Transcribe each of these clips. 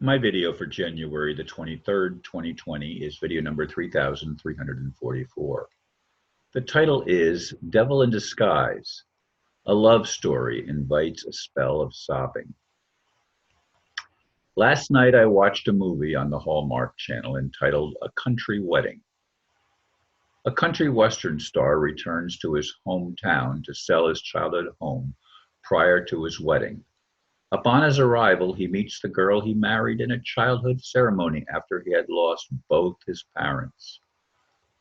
My video for January the 23rd, 2020 is video number 3344. The title is Devil in Disguise. A love story invites a spell of sobbing. Last night I watched a movie on the Hallmark Channel entitled A Country Wedding. A country western star returns to his hometown to sell his childhood home prior to his wedding. Upon his arrival, he meets the girl he married in a childhood ceremony after he had lost both his parents.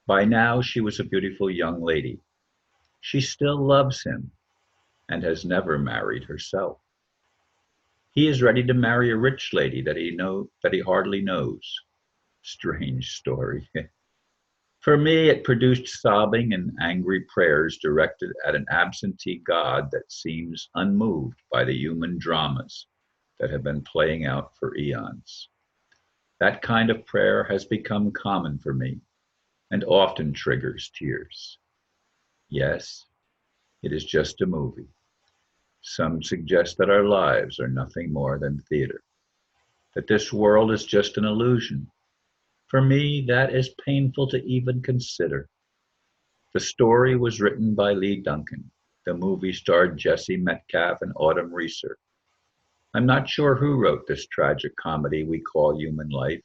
By now, she was a beautiful young lady. She still loves him and has never married herself. He is ready to marry a rich lady that he hardly knows. Strange story. For me, it produced sobbing and angry prayers directed at an absentee God that seems unmoved by the human dramas that have been playing out for eons. That kind of prayer has become common for me and often triggers tears. Yes, it is just a movie. Some suggest that our lives are nothing more than theater, that this world is just an illusion. For me, that is painful to even consider. The story was written by Leigh Duncan. The movie starred Jesse Metcalfe and Autumn Reeser. I'm not sure who wrote this tragic comedy we call human life,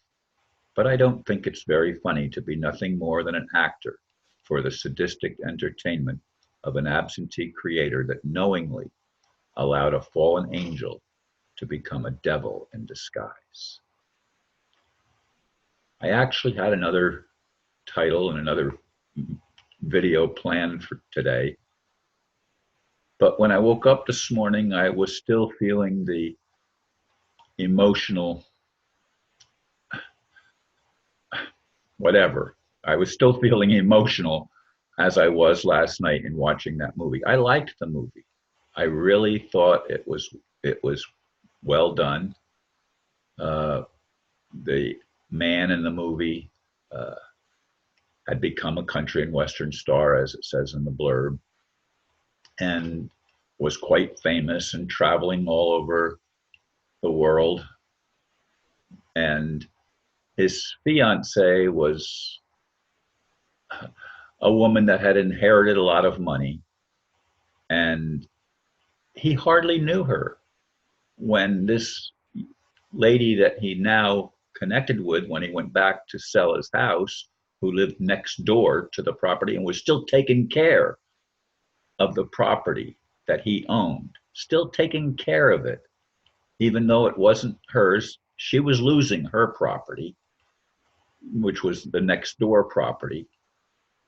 but I don't think it's very funny to be nothing more than an actor for the sadistic entertainment of an absentee creator that knowingly allowed a fallen angel to become a devil in disguise. I actually had another title and another video planned for today, but when I woke up this morning, I was still feeling the emotional, whatever. I was still feeling emotional as I was last night in watching that movie. I liked the movie. I really thought it was well done. The man in the movie had become a country and western star, as it says in the blurb, and was quite famous and traveling all over the world. And his fiancée was a woman that had inherited a lot of money, and he hardly knew her when this lady that he now connected with when he went back to sell his house, who lived next door to the property and was still taking care of the property that he owned, still taking care of it, even though it wasn't hers. She was losing her property, which was the next door property.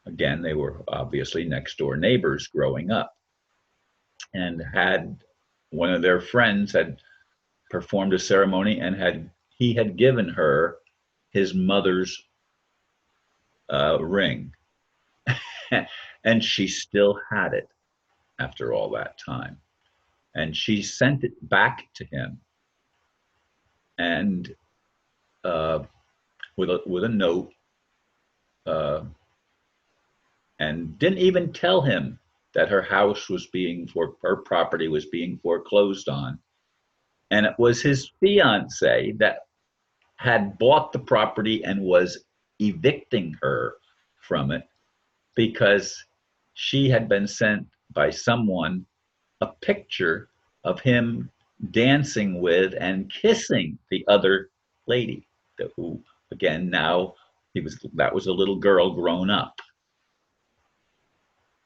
Again, they were obviously next door neighbors growing up, and had one of their friends had performed a ceremony and he had given her his mother's ring. And she still had it after all that time. And she sent it back to him, and with a note, and didn't even tell him that her property was being foreclosed on. And it was his fiance that had bought the property and was evicting her from it because she had been sent by someone a picture of him dancing with and kissing the other lady, who again now that was a little girl grown up.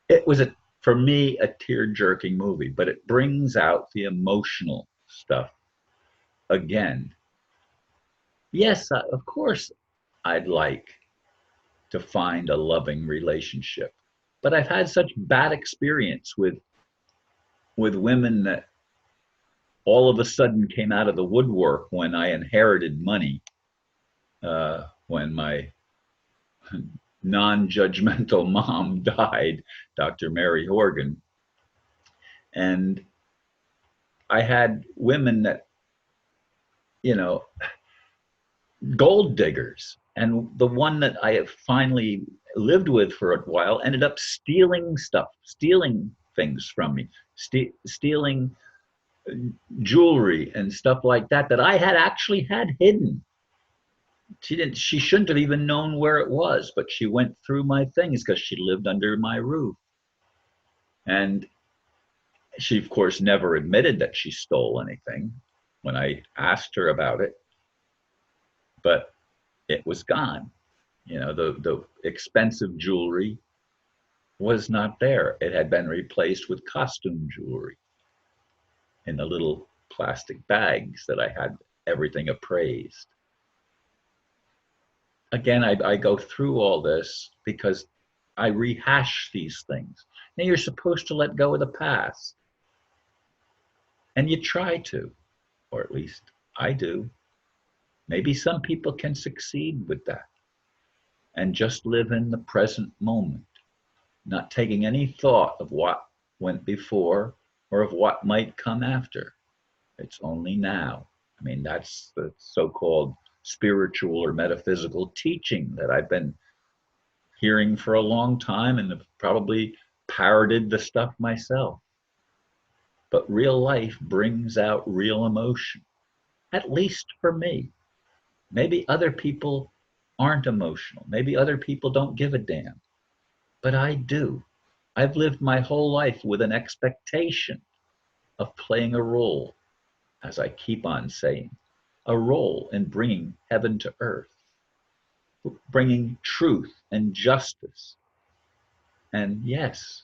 It was for me a tear-jerking movie, but it brings out the emotional stuff again. Yes, of course I'd like to find a loving relationship, but I've had such bad experience with women that all of a sudden came out of the woodwork when I inherited money, when my non-judgmental mom died, Dr. Mary Horgan. And I had women that, gold diggers. And the one that I have finally lived with for a while ended up stealing things from me, stealing jewelry and stuff like that that I had actually had hidden. She shouldn't have even known where it was, but she went through my things because she lived under my roof. And she, of course, never admitted that she stole anything when I asked her about it, but it was gone. The expensive jewelry was not there. It had been replaced with costume jewelry in the little plastic bags that I had everything appraised. Again, I go through all this because I rehash these things. Now, you're supposed to let go of the past, and you try to, or at least I do. Maybe some people can succeed with that and just live in the present moment, not taking any thought of what went before or of what might come after. It's only now. I mean, that's the so-called spiritual or metaphysical teaching that I've been hearing for a long time and have probably parroted the stuff myself. But real life brings out real emotion, at least for me. Maybe other people aren't emotional. Maybe other people don't give a damn. But I do. I've lived my whole life with an expectation of playing a role, as I keep on saying, a role in bringing heaven to earth, bringing truth and justice, and yes,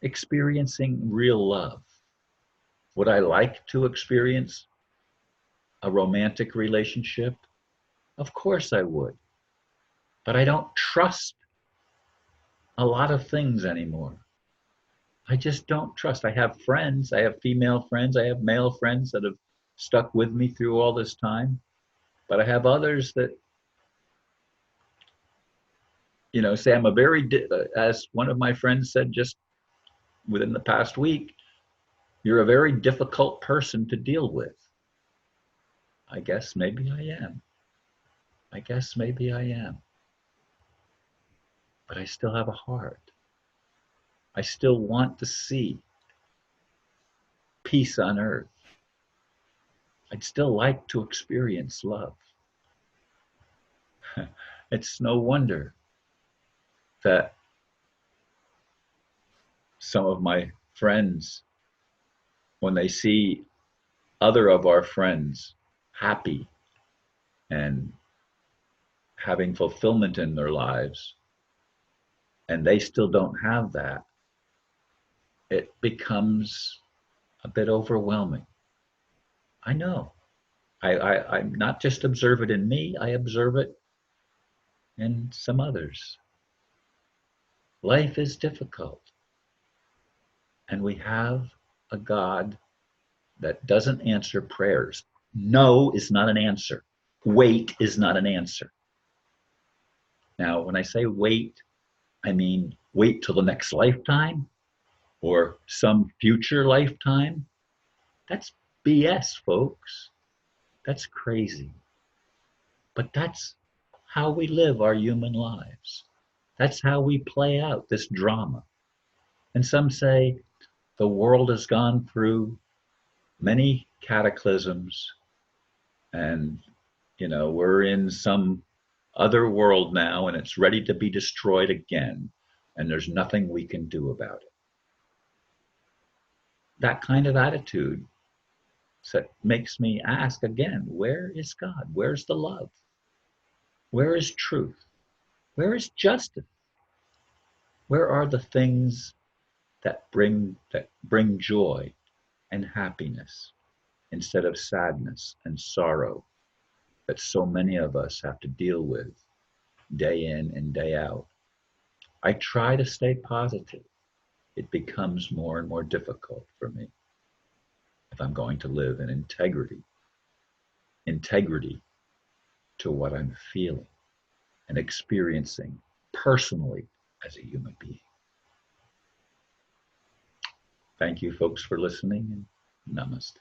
experiencing real love. Would I like to experience a romantic relationship? Of course I would. But I don't trust a lot of things anymore. I just don't trust. I have friends, I have female friends, I have male friends that have stuck with me through all this time. But I have others that, say I'm as one of my friends said just within the past week, you're a very difficult person to deal with. I guess maybe I am. I guess maybe I am. But I still have a heart. I still want to see peace on earth. I'd still like to experience love. It's no wonder that some of my friends, when they see other of our friends happy and having fulfillment in their lives, and they still don't have that, it becomes a bit overwhelming. I know. I not just observe it in me, I observe it in some others. Life is difficult. And we have a God that doesn't answer prayers. No is not an answer. Wait is not an answer. Now, when I say wait, I mean wait till the next lifetime or some future lifetime. That's BS, folks. That's crazy. But that's how we live our human lives. That's how we play out this drama. And some say the world has gone through many cataclysms and, we're in some other world now and it's ready to be destroyed again. And there's nothing we can do about it. That kind of attitude makes me ask again, where is God? Where's the love? Where is truth? Where is justice? Where are the things that bring joy and happiness instead of sadness and sorrow that so many of us have to deal with day in and day out? I try to stay positive. It becomes more and more difficult for me if I'm going to live in integrity to what I'm feeling and experiencing personally as a human being. Thank you, folks, for listening, and namaste.